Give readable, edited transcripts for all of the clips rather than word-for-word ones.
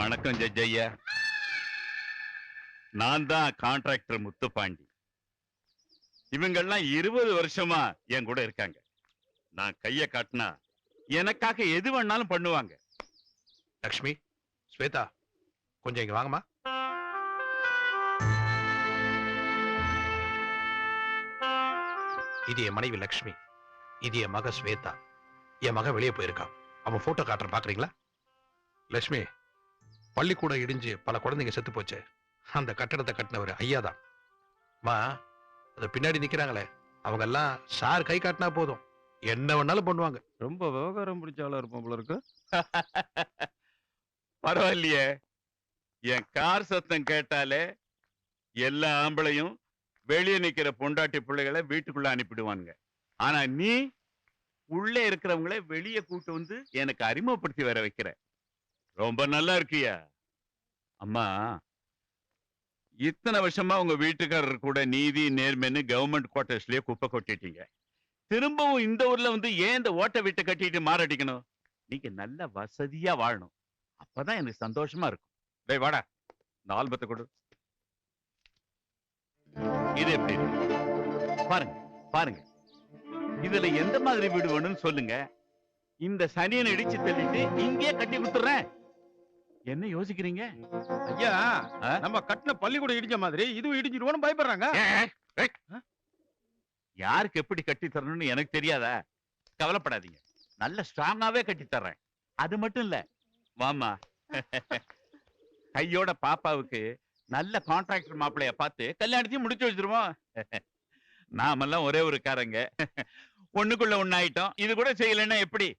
வணக்கம் ஜட்ஜையா. நான் தான் கான்ட்ராக்டர் முத்துப்பாண்டி. இவங்கெல்லாம் 20 வருஷமா என் கூட இருக்காங்க. நான் கைய காட்டினா எனக்காக எது வேணாலும் பண்ணுவாங்க. லக்ஷ்மி, ஸ்வேதா, கொஞ்சம் இங்க வாங்கம்மா. இது என் மனைவி லக்ஷ்மி, இது என் மக ஸ்வேதா. என் மக வெளியே போயிருக்கான். அவன் போட்டோ காட்டுற பாக்குறீங்களா? லட்சுமி, பள்ளிக்கூடம் இடிஞ்சு பல குழந்தைங்க செத்து போச்சு. அந்த கட்டடத்தை கட்டினவர் ஐயா தான். மா, அது பின்னாடி நிக்கிறாங்களே, அவங்க எல்லாம் சார் கை காட்டினா போதும், என்ன வேணாலும் பண்ணுவாங்க. ரொம்ப விவகாரம் பிடிச்சாலும் இருப்போம் போல இருக்கு. பரவாயில்லையே, என் கார் சத்தம் கேட்டாலே எல்லா ஆம்பளையும் வெளியே நிக்கிற பொண்டாட்டி பிள்ளைகளை வீட்டுக்குள்ள அனுப்பிடுவானுங்க. ஆனா நீ உள்ளே இருக்கிறவங்கள வெளியே கூட்டு வந்து எனக்கு அறிமுகப்படுத்தி வர வைக்கிற. ரொம்ப நல்லா இருக்கியா அம்மா. இத்தனை வருஷமா உங்க வீட்டுக்காரர் கூட நீதி நேர்மைன்னு கவர்மெண்ட் குவார்டர்ஸ்லயே குப்பை கொட்டிட்டீங்க. திரும்பவும் இந்த ஊர்ல வந்து ஏன் இந்த ஓட்ட வீட்டை கட்டிட்டு மாரடிக்கணும்? நீங்க நல்ல வசதியா வாழணும். அப்பதான் எனக்கு சந்தோஷமா இருக்கும். டேய் வாடா, இந்த ஆல்பத்தை கொடு. இது எப்படி இருக்கு பாருங்க பாருங்க. இதுல எந்த மாதிரி வீடு வேணும்னு சொல்லுங்க. இந்த சனியனை இடிச்சு தள்ளிட்டு இங்கே கட்டி கொடுத்துறேன். என்ன யோசிக்கிறீங்க? ஐயா, நம்ம கட்டின பள்ளிக்கூடம் இடிஞ்ச மாதிரி இதுவும் இடிஞ்சிருவோம் பயப்படுறாங்க. யாருக்கு எப்படி கட்டி தரணும்னு எனக்கு தெரியாதா? கவலைப்படாதீங்க, நல்ல ஸ்ட்ராங்காவே கட்டி தர்றேன். அது மட்டும் இல்ல, மாமா கையோட பாப்பாவுக்கு நல்ல கான்ட்ராக்டர் மாப்பிளைய பார்த்து கல்யாணத்தையும் முடிச்சு வச்சிருவோம். நாமெல்லாம் ஒரே ஒரு காரங்க, ஒண்ணுக்குள்ள ஒண்ணாயிட்டோம். இது கூட செய்யலன்னா எப்படி?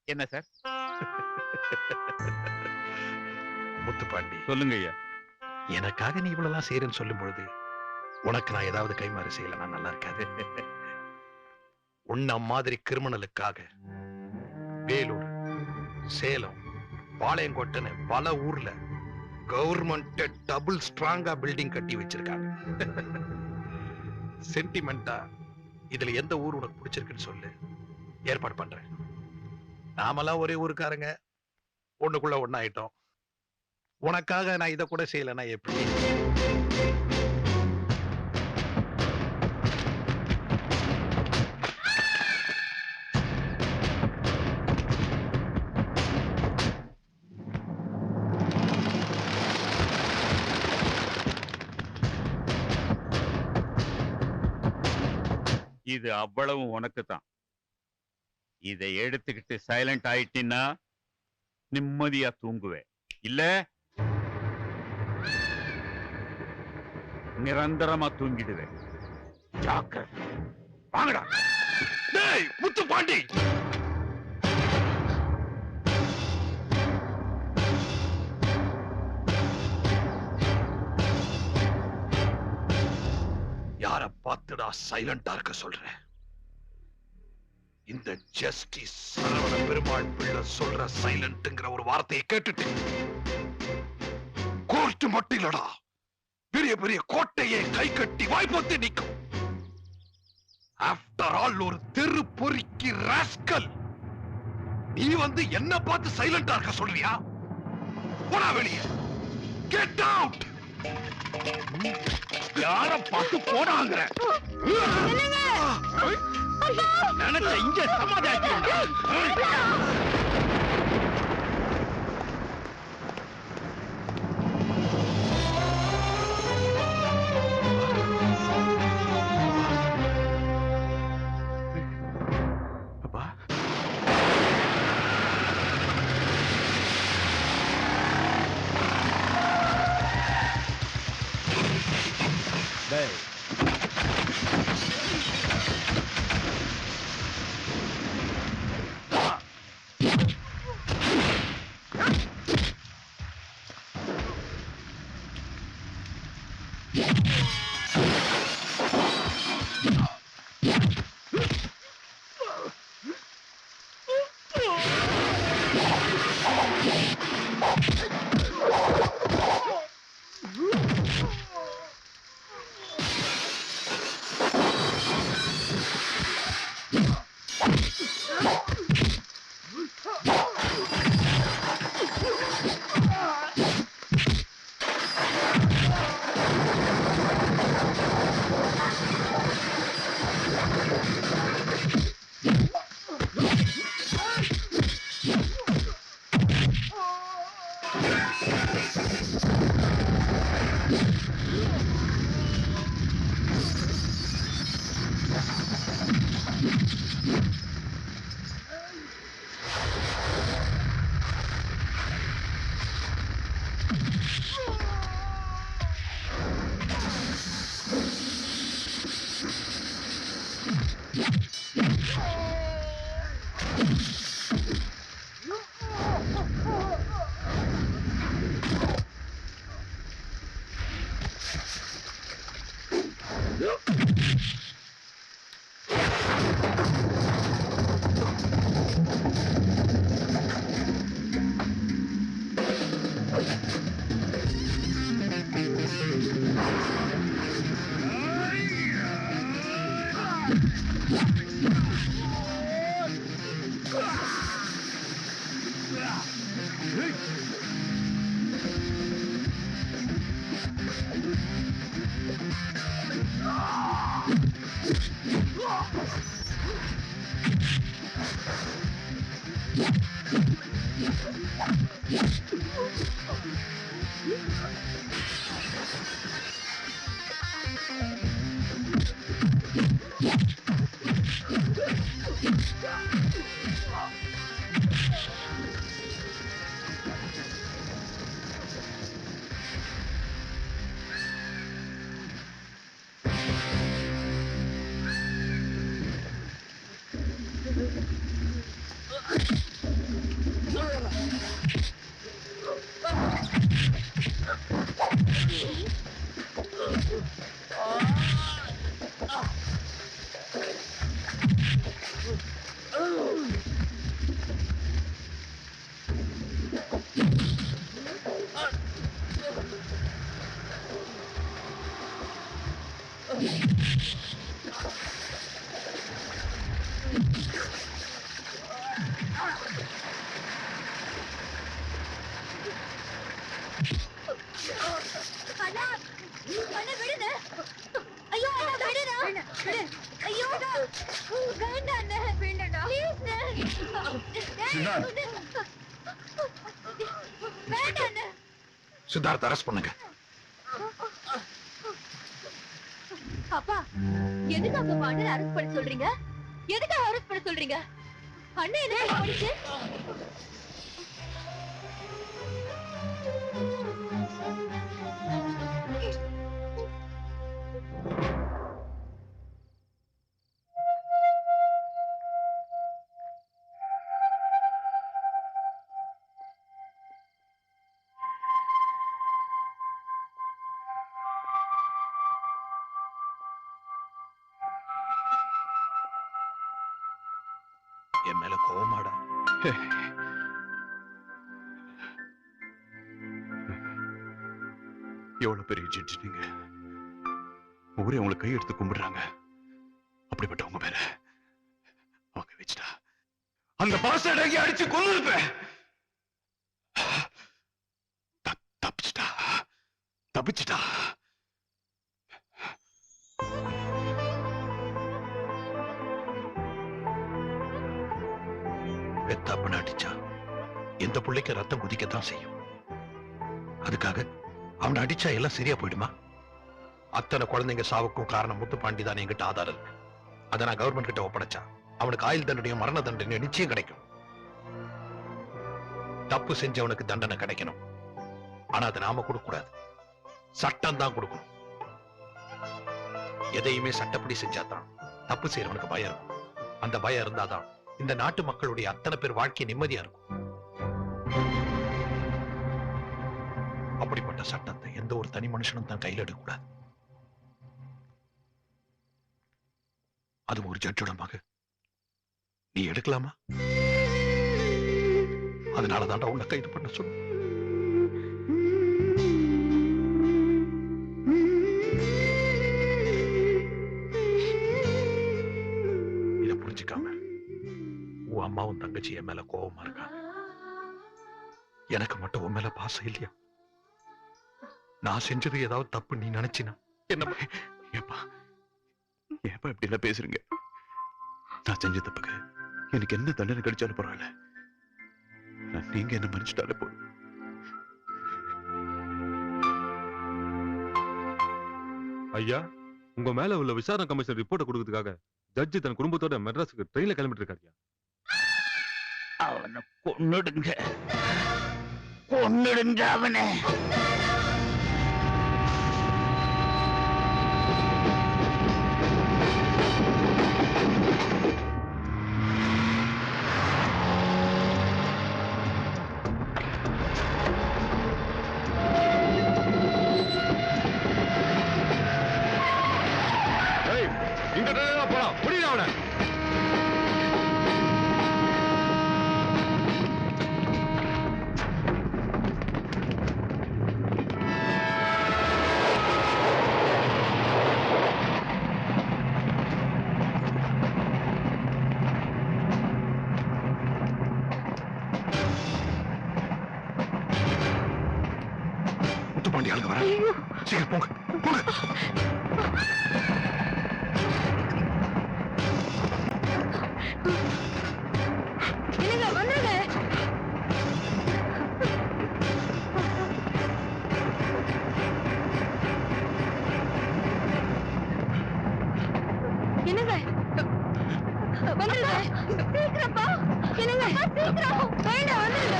என்ன சார்? முத்துப்பாண்டி, சொல்லுங்க ஐயா. எனக்காக நீ இவ்வளவு செய்யறேன்னு சொல்லும் பொழுது உனக்கு நான் ஏதாவது கைமாறு செய்யலன்னா நல்லா இருக்காது. உன்ன மாதிரி கிரிமினலுக்காக வேலூர், சேலம், பாளையங்கோட்டைன்னு பல ஊர்ல கவர்மெண்ட் டபுள் ஸ்ட்ராங்கா பில்டிங் கட்டி வச்சிருக்காங்க. சென்டிமெண்டா இதுல எந்த ஊர் உனக்கு பிடிச்சிருக்குன்னு சொல்லு, ஏற்பாடு பண்றேன். நாமெல்லாம் ஒரே ஊருக்காரங்க, ஒண்ணுக்குள்ள ஒண்ணாயிட்டோம். உனக்காக நான் இதை கூட செய்யலைன்னா எப்படி? இது அவ்வளவும் உனக்கு தான். இதை எடுத்துக்கிட்டு சைலண்ட் ஆயிட்டின்னா நிம்மதியா தூங்குவேன். இல்ல நிரந்தரமா தூங்கிடுவேன். ஜாக்கிரதை. வாங்கடா. டேய் முத்துப்பாண்டி, யார பார்த்துடா சைலண்டா இருக்க சொல்றேன்? இந்த ஜஸ்டிஸ் சரவண பெருமாள் பிள்ளை சொல்ற சைலண்ட்ங்கிற ஒரு வார்த்தையை கேட்டுட்டு கோர்ட் மட்டும் இல்லடா, பெரிய பெரிய கோட்டையை கை கட்டி வாய்ப்பொத்தி நிற்கும். ஆஃப்டர் ஆல் ஒரு தெரு பொறுக்கி ராஸ்கல், நீ வந்து என்ன பார்த்து சைலண்டா இருக்க சொல்றியா? போடா வெளியே, கெட் அவுட். யார பார்த்து போனாங்க? நினைச்ச இங்க சமாதானம். அப்பா, டேய், சித்தார்த் அரெஸ்ட் பண்ணுங்க. அப்பா, எதுக்கு அப்பா அண்ணன் அரெஸ்ட் பண்ண சொல்றீங்க? எதுக்கு அரெஸ்ட் பண்ண சொல்றீங்க? அண்ணன் என்ன பண்ணிச்சு? என் மேல கோவமாடா? எவ்வளவு பெரிய ஜட்ஜ் நீங்க. ஊரே உங்களை கையெடுத்து கும்பிடுறாங்க. அப்படிப்பட்டவங்க மேல அவங்க வச்சுட்டா அந்த பாஸ்டர்ட் அங்கே அடிச்சு கொண்டு இருப்பேன். தப்பிச்சிட்டா தப்பிச்சிட்டா. பெத்தப்பன அடிச்சா எந்த பிள்ளைக்கு ரத்தம் குதிக்கத்தான் செய்யும். அதுக்காக அவனை அடிச்சா எல்லாம் சரியா போயிடுமா? அத்தனை குழந்தைங்க சாவுக்கும் காரணம் முத்துப்பாண்டி தான் என்கிட்ட ஆதாரம் இருக்கு. அதை நான் கவர்மெண்ட் கிட்ட ஒப்படைச்சா அவனுக்கு ஆயுள் தண்டனையும் மரண தண்டனையும் நிச்சயம் கிடைக்கும். தப்பு செஞ்சவனுக்கு தண்டனை கிடைக்கணும். ஆனா அதை நாம கொடுக்க கூடாது, சட்டம் தான் கொடுக்கணும். எதையுமே சட்டப்படி செஞ்சாதான் தப்பு செய்யறவனுக்கு பயம் இருக்கும். அந்த பயம் இருந்தாதான் இந்த நாட்டு மக்களுடைய அத்தனை பேர் வாழ்க்கை நிம்மதியா இருக்கும். அப்படிப்பட்ட சட்டத்தை எந்த ஒரு தனி மனுஷனும் தான் கையில் எடுக்கக்கூடாது. அது ஒரு ஜட்ஜோட மக. நீ எடுக்கலாமா? அதனாலதான் உன்னை கைது பண்ண சொல்லு. இத புரிஞ்சுக்காம உன் அம்மாவும் தங்கச்சி என் மேல கோபமா இருக்காங்க. எனக்கு மட்டும் உன் மேல பாசம் இல்லையா? நான் செஞ்சது ஏதாவது தப்பு நீ நினைச்சினா என்ன? ஏப்பா ஏப்பா இப்படி எல்லாம் பேசுறீங்க? நான் செஞ்ச தப்புக்கு எனக்கு என்ன தண்டனை கிடைச்சாலும் பரவாயில்ல. நீங்க என்ன மன்னிச்சுட்டாலே போதும். ஐயா, உங்க மேல உள்ள விசாரணை கமிஷன் ரிப்போர்ட் கொடுக்கிறதுக்காக ஜட்ஜி தன் குடும்பத்தோட மெட்ராஸுக்கு ட்ரெயின்ல கிளம்பிட்டு இருக்காரு. அவனை கொன்னுடுங்க, கொன்னுடுங்க அவனை. அவனை. முத்துப்பாண்டி ஆளுங்க வர. சீக்கிரம் போங்க போங்க. என்னங்க வந்துருங்க. என்னங்க வந்துருங்க. சீக்கிரப்பா. என்னங்க சீக்கிரம். வேண்டாம் வந்துருங்க.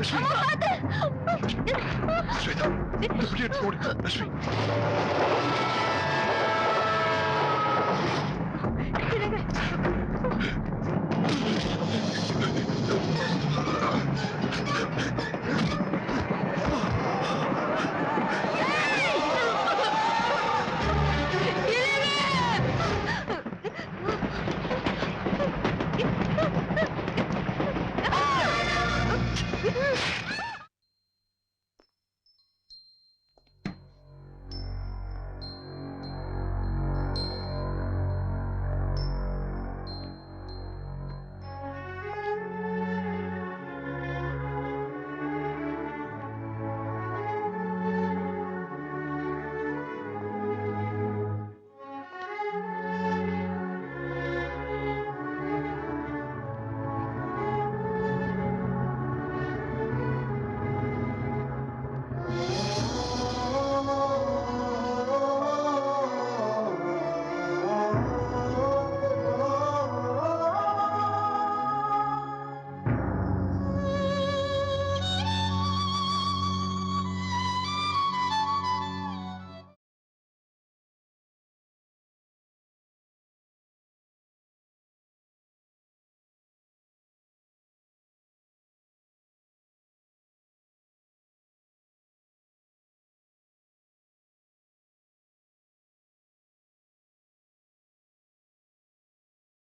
லட்சுமி ஸ்வேதா, பிள்ளை எடுத்து ஓடு. லட்சுமி